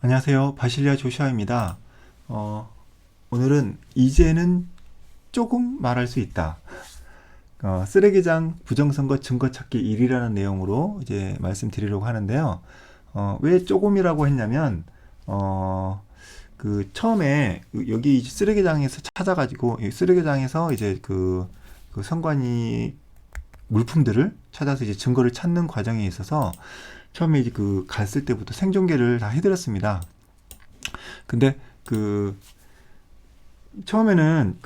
안녕하세요. 바실리아 조슈아입니다. 오늘은 이제는 조금 말할 수 있다. 쓰레기장 부정선거 증거 찾기 1이라는 내용으로 이제 말씀드리려고 하는데요. 왜 조금이라고 했냐면, 처음에 여기 쓰레기장에서 찾아가지고, 이 쓰레기장에서 이제 그 선관위 물품들을 찾아서 이제 증거를 찾는 과정에 있어서 처음에 이제 갔을 때부터 생중계를 다 해드렸습니다. 근데 처음에는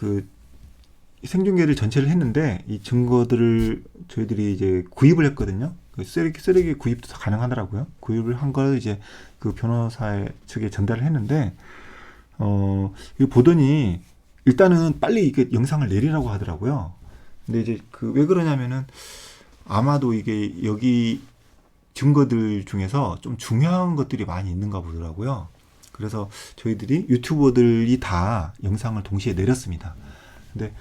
생중계를 전체를 했는데 이 증거들을 저희들이 이제 구입을 했거든요. 쓰레기 구입도 다 가능하더라고요. 구입을 한 걸 이제 그 변호사 측에 전달을 했는데 이거 보더니 일단은 빨리 이게 영상을 내리라고 하더라고요. 근데 이제 왜 그러냐면은 아마도 이게 여기 증거들 중에서 좀 중요한 것들이 많이 있는가 보더라고요. 그래서 저희들이 유튜버들이 다 영상을 동시에 내렸습니다. 근데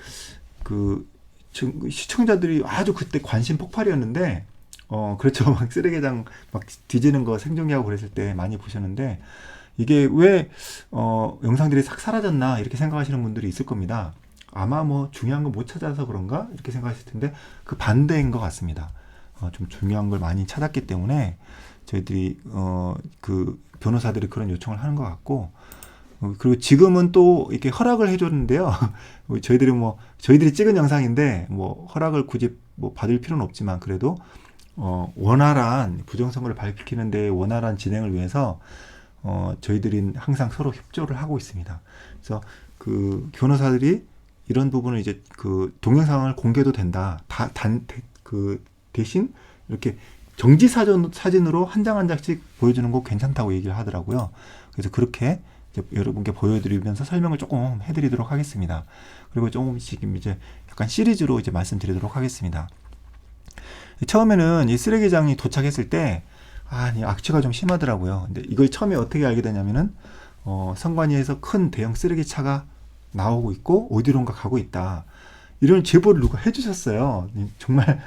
시청자들이 아주 그때 관심 폭발이었는데, 그렇죠. 막 쓰레기장 막 뒤지는 거 생중계하고 그랬을 때 많이 보셨는데, 이게 왜, 영상들이 싹 사라졌나, 이렇게 생각하시는 분들이 있을 겁니다. 아마 뭐 중요한 거 못 찾아서 그런가? 이렇게 생각하실 텐데, 그 반대인 것 같습니다. 좀 중요한 걸 많이 찾았기 때문에, 저희들이, 변호사들이 그런 요청을 하는 것 같고, 그리고 지금은 또 이렇게 허락을 해줬는데요. 저희들이 찍은 영상인데, 허락을 굳이 받을 필요는 없지만, 그래도, 원활한 부정선거를 밝히는데 원활한 진행을 위해서, 저희들이 항상 서로 협조를 하고 있습니다. 그래서 변호사들이 이런 부분을 이제 동영상을 공개도 된다. 대신 이렇게 정지 사진으로 한 장 한 장씩 보여주는 거 괜찮다고 얘기를 하더라고요. 그래서 그렇게 여러분께 보여드리면서 설명을 조금 해드리도록 하겠습니다. 그리고 조금씩 이제 약간 시리즈로 이제 말씀드리도록 하겠습니다. 처음에는 이 쓰레기장이 도착했을 때, 악취가 좀 심하더라고요. 근데 이걸 처음에 어떻게 알게 되냐면은, 선관위에서 큰 대형 쓰레기차가 나오고 있고, 어디론가 가고 있다. 이런 제보를 누가 해주셨어요. 정말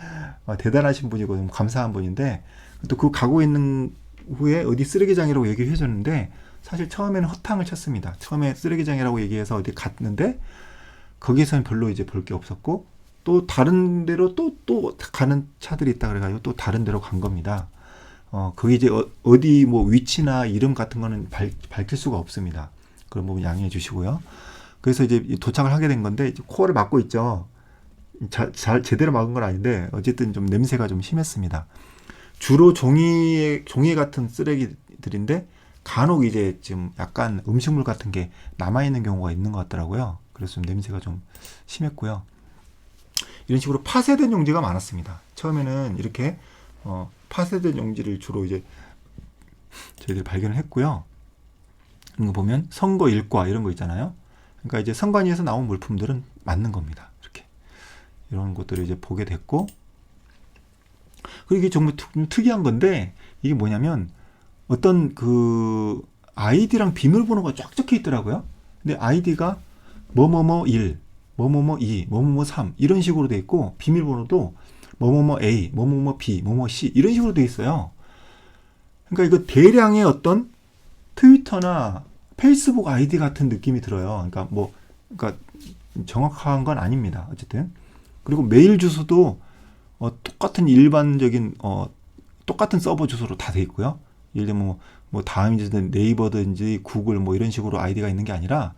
대단하신 분이고 너무 감사한 분인데, 또 가고 있는 후에 어디 쓰레기장이라고 얘기해 줬는데, 사실 처음에는 허탕을 쳤습니다. 처음에 쓰레기장이라고 얘기해서 어디 갔는데, 거기서는 별로 이제 볼 게 없었고, 또 다른 데로 또 가는 차들이 있다 그래가지고 또 다른 데로 간 겁니다. 거기 이제 어디 위치나 이름 같은 거는 밝힐 수가 없습니다. 그런 부분 양해해 주시고요. 그래서 이제 도착을 하게 된 건데, 코어를 막고 있죠. 제대로 막은 건 아닌데, 어쨌든 좀 냄새가 좀 심했습니다. 주로 종이 같은 쓰레기들인데, 간혹 이제 좀 약간 음식물 같은 게 남아있는 경우가 있는 것 같더라고요. 그래서 좀 냄새가 좀 심했고요. 이런 식으로 파쇄된 용지가 많았습니다. 처음에는 이렇게, 파쇄된 용지를 주로 이제 저희들이 발견을 했고요. 이거 보면 선거 일과 이런 거 있잖아요. 그러니까 이제 선관위에서 나온 물품들은 맞는 겁니다. 이렇게. 이런 것들을 이제 보게 됐고, 그리고 이게 정말 특이한 건데, 이게 뭐냐면, 어떤 아이디랑 비밀번호가 쫙 적혀 있더라고요. 근데 아이디가 뭐뭐뭐 1, 뭐뭐뭐 2, 뭐뭐뭐 3 이런 식으로 돼 있고, 비밀번호도 뭐뭐뭐 A, 뭐뭐뭐 B, 뭐뭐 C 이런 식으로 돼 있어요. 그러니까 이거 대량의 어떤 트위터나 페이스북 아이디 같은 느낌이 들어요. 그러니까 정확한 건 아닙니다. 어쨌든. 그리고 메일 주소도 똑같은 일반적인 똑같은 서버 주소로 다 돼 있고요. 예를 들면 다음이든 네이버든지 구글 이런 식으로 아이디가 있는 게 아니라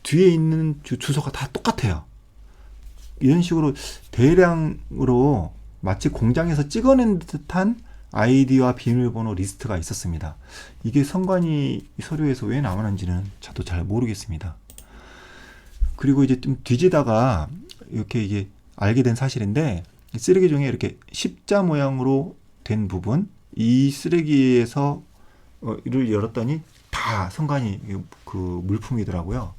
뒤에 있는 주소가 다 똑같아요. 이런 식으로 대량으로 마치 공장에서 찍어낸 듯한 아이디와 비밀번호 리스트가 있었습니다. 이게 선관위 서류에서 왜 나오는지는 저도 잘 모르겠습니다. 그리고 이제 좀 뒤지다가 이렇게 이게 알게 된 사실인데, 쓰레기 중에 이렇게 십자 모양으로 된 부분, 이 쓰레기에서 이를 열었더니 다 선관위 물품이더라고요.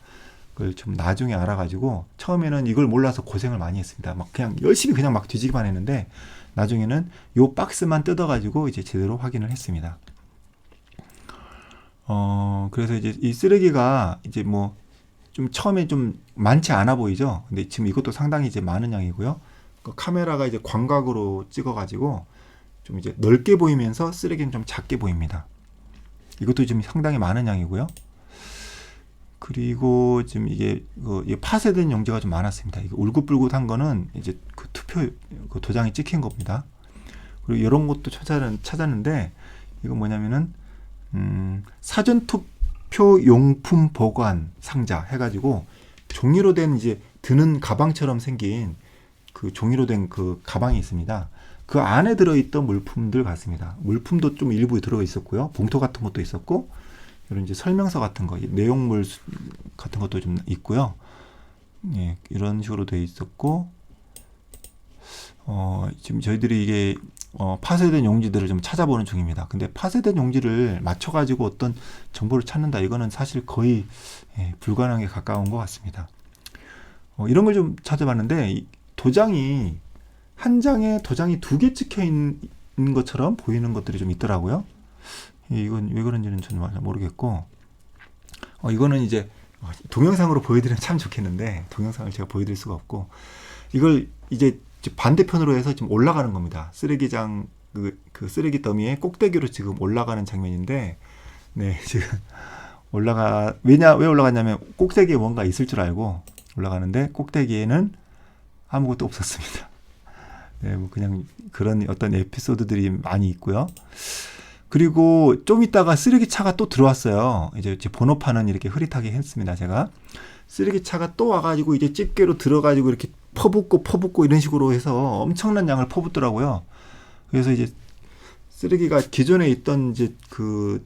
그걸 좀 나중에 알아가지고, 처음에는 이걸 몰라서 고생을 많이 했습니다. 그냥 열심히 그냥 막 뒤지기만 했는데, 나중에는 요 박스만 뜯어가지고 이제 제대로 확인을 했습니다. 그래서 이제 이 쓰레기가 이제 좀 처음에 좀 많지 않아 보이죠? 근데 지금 이것도 상당히 이제 많은 양이고요. 카메라가 이제 광각으로 찍어가지고 좀 이제 넓게 보이면서 쓰레기는 좀 작게 보입니다. 이것도 지금 상당히 많은 양이고요. 그리고 지금 이게 파쇄된 용지가 좀 많았습니다. 이게 울긋불긋한 거는 이제 그 투표 그 도장이 찍힌 겁니다. 그리고 이런 것도 찾았는데 이거 뭐냐면은 사전 투표 용품 보관 상자 해가지고 종이로 된 이제 드는 가방처럼 생긴 그 종이로 된 그 가방이 있습니다. 그 안에 들어있던 물품들 같습니다. 물품도 좀 일부 들어 있었고요. 봉투 같은 것도 있었고, 이런 이제 설명서 같은 거, 내용물 같은 것도 좀 있고요. 예, 이런 식으로 되어 있었고, 지금 저희들이 이게 파쇄된 용지들을 좀 찾아보는 중입니다. 근데 파쇄된 용지를 맞춰가지고 어떤 정보를 찾는다, 이거는 사실 거의 불가능에 가까운 것 같습니다. 이런 걸 좀 찾아봤는데, 도장이 한 장에 도장이 2개 찍혀 있는 것처럼 보이는 것들이 좀 있더라고요. 이건 왜 그런지는 저는 모르겠고, 이거는 이제 동영상으로 보여드리면 참 좋겠는데 동영상을 제가 보여드릴 수가 없고, 이걸 이제 반대편으로 해서 지금 올라가는 겁니다. 쓰레기장 그 쓰레기 더미에 꼭대기로 지금 올라가는 장면인데, 네, 지금 왜 올라갔냐면 꼭대기에 뭔가 있을 줄 알고 올라가는데 꼭대기에는 아무것도 없었습니다. 네, 뭐 그냥 그런 어떤 에피소드들이 많이 있고요. 그리고 좀 있다가 쓰레기차가 또 들어왔어요. 이제 번호판은 이렇게 흐릿하게 했습니다. 제가 쓰레기차가 또 와가지고 이제 집게로 들어가지고 이렇게 퍼붓고 이런 식으로 해서 엄청난 양을 퍼붓더라고요. 그래서 이제 쓰레기가 기존에 있던 이제 그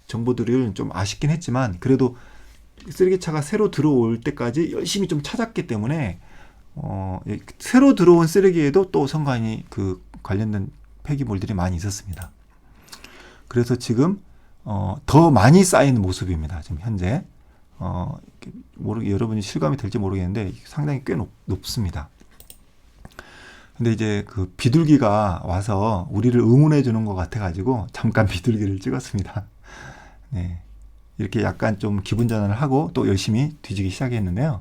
정보들을 좀 아쉽긴 했지만, 그래도 쓰레기차가 새로 들어올 때까지 열심히 좀 찾았기 때문에 새로 들어온 쓰레기에도 또 선관위 그 관련된 폐기물들이 많이 있었습니다. 그래서 지금 더 많이 쌓인 모습입니다. 지금 현재 여러분이 실감이 될지 모르겠는데 상당히 꽤 높습니다. 근데 이제 그 비둘기가 와서 우리를 응원해 주는 것 같아가지고 잠깐 비둘기를 찍었습니다. 네, 이렇게 약간 좀 기분 전환을 하고 또 열심히 뒤지기 시작했는데요.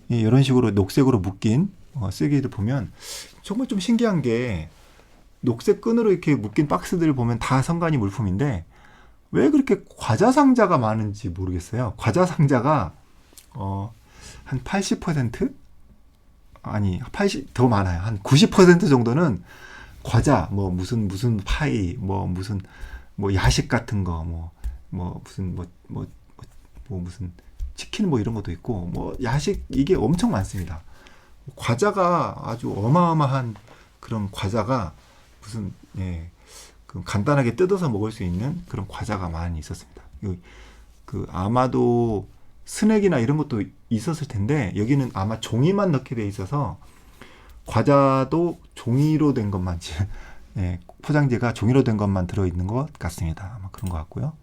이런 식으로 녹색으로 묶인 쓰레기를 보면 정말 좀 신기한 게, 녹색 끈으로 이렇게 묶인 박스들을 보면 다 선관위 물품인데 왜 그렇게 과자 상자가 많은지 모르겠어요. 과자 상자가 한 80%? 아니, 더 많아요. 한 90% 정도는 과자, 뭐 무슨 파이, 뭐 무슨 뭐 야식 같은 거, 무슨 치킨 뭐 이런 것도 있고, 뭐 야식, 이게 엄청 많습니다. 과자가 아주 어마어마한 그런 과자가 무슨 그 간단하게 뜯어서 먹을 수 있는 그런 과자가 많이 있었습니다. 그 아마도 스낵이나 이런 것도 있었을 텐데 여기는 아마 종이만 넣게 돼 있어서 과자도 종이로 된 것만 포장재가 종이로 된 것만 들어 있는 것 같습니다. 아마 그런 것 같고요.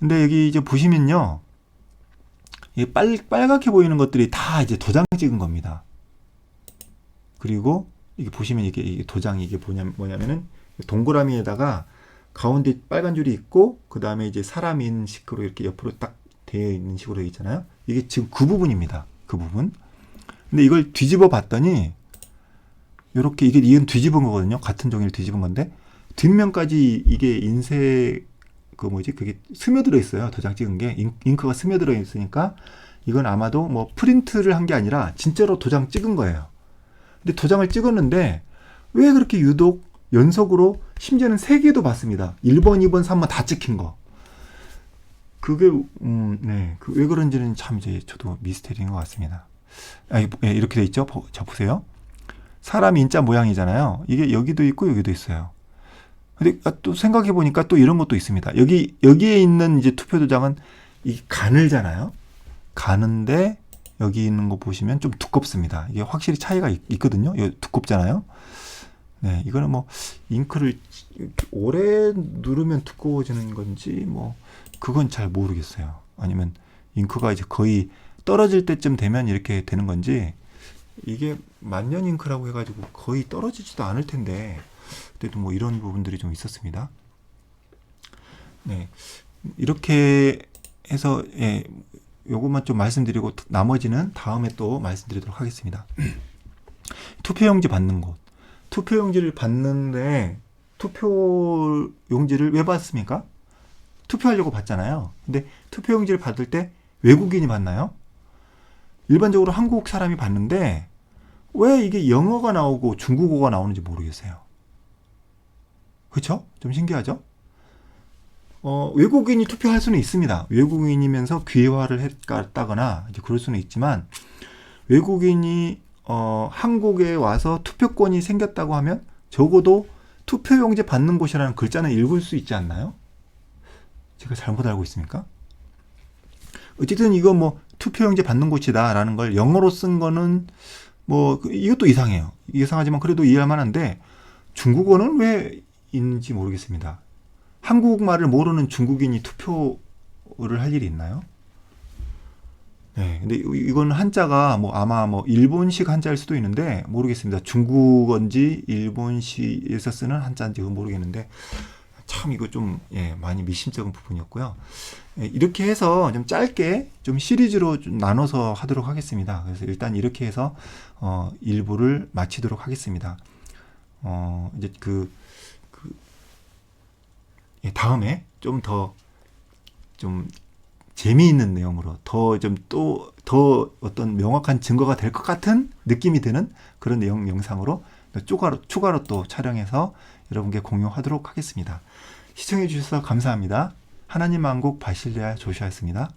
근데 여기 이제 보시면요, 이 빨갛게 보이는 것들이 다 이제 도장 찍은 겁니다. 그리고 이게 보시면 이게 도장이 이게 뭐냐면은 동그라미에다가 가운데 빨간 줄이 있고 그 다음에 이제 사람이 있는 식으로 이렇게 옆으로 딱 되어 있는 식으로 되어 있잖아요. 이게 지금 그 부분입니다. 그 부분. 근데 이걸 뒤집어 봤더니 이건 뒤집은 거거든요. 같은 종이를 뒤집은 건데 뒷면까지 이게 인쇄 그게 스며들어 있어요. 도장 찍은 게 잉크가 스며들어 있으니까 이건 아마도 뭐 프린트를 한 게 아니라 진짜로 도장 찍은 거예요. 근데 도장을 찍었는데 왜 그렇게 유독 연속으로, 심지어는 3개도 봤습니다. 1번, 2번, 3번 다 찍힌 거. 그게 왜 그런지는 참 이제 저도 미스테리인 것 같습니다. 이렇게 돼 있죠. 자 보세요. 사람 인자 모양이잖아요. 이게 여기도 있고 여기도 있어요. 근데 또 생각해 보니까 또 이런 것도 있습니다. 여기에 있는 이제 투표 도장은 이 가늘잖아요. 가는데 여기 있는 거 보시면 좀 두껍습니다. 이게 확실히 차이가 있거든요. 두껍잖아요. 네, 이거는 뭐 잉크를 오래 누르면 두꺼워지는 건지 뭐 그건 잘 모르겠어요. 아니면 잉크가 이제 거의 떨어질 때쯤 되면 이렇게 되는 건지, 이게 만년 잉크라고 해가지고 거의 떨어지지도 않을 텐데 그때도 뭐 이런 부분들이 좀 있었습니다. 네, 이렇게 해서 요것만 좀 말씀드리고 나머지는 다음에 또 말씀드리도록 하겠습니다. 투표용지 받는 곳. 투표용지를 받는데 투표용지를 왜 받습니까? 투표하려고 받잖아요. 근데 투표용지를 받을 때 외국인이 받나요? 일반적으로 한국 사람이 받는데 왜 이게 영어가 나오고 중국어가 나오는지 모르겠어요. 그렇죠? 좀 신기하죠? 외국인이 투표할 수는 있습니다. 외국인이면서 귀화를 했다거나 이제 그럴 수는 있지만 외국인이 한국에 와서 투표권이 생겼다고 하면 적어도 투표용지 받는 곳이라는 글자는 읽을 수 있지 않나요? 제가 잘못 알고 있습니까? 어쨌든 이거 뭐 투표용지 받는 곳이다라는 걸 영어로 쓴 거는 뭐 이것도 이상해요. 이상하지만 그래도 이해할 만한데 중국어는 왜 있는지 모르겠습니다. 한국말을 모르는 중국인이 투표를 할 일이 있나요? 네, 근데 이건 한자가 뭐 아마 뭐 일본식 한자일 수도 있는데 모르겠습니다. 중국어인지 일본식에서 쓰는 한자인지 그건 모르겠는데 참 이거 좀 많이 미심쩍은 부분이었고요. 이렇게 해서 좀 짧게 좀 시리즈로 좀 나눠서 하도록 하겠습니다. 그래서 일단 이렇게 해서 일부를 마치도록 하겠습니다. 이제 다음에 좀 더 좀 재미있는 내용으로 더 어떤 명확한 증거가 될 것 같은 느낌이 드는 그런 내용 영상으로 추가로 또 촬영해서 여러분께 공유하도록 하겠습니다. 시청해 주셔서 감사합니다. 하나님 만국 바실레아 조슈아였습니다.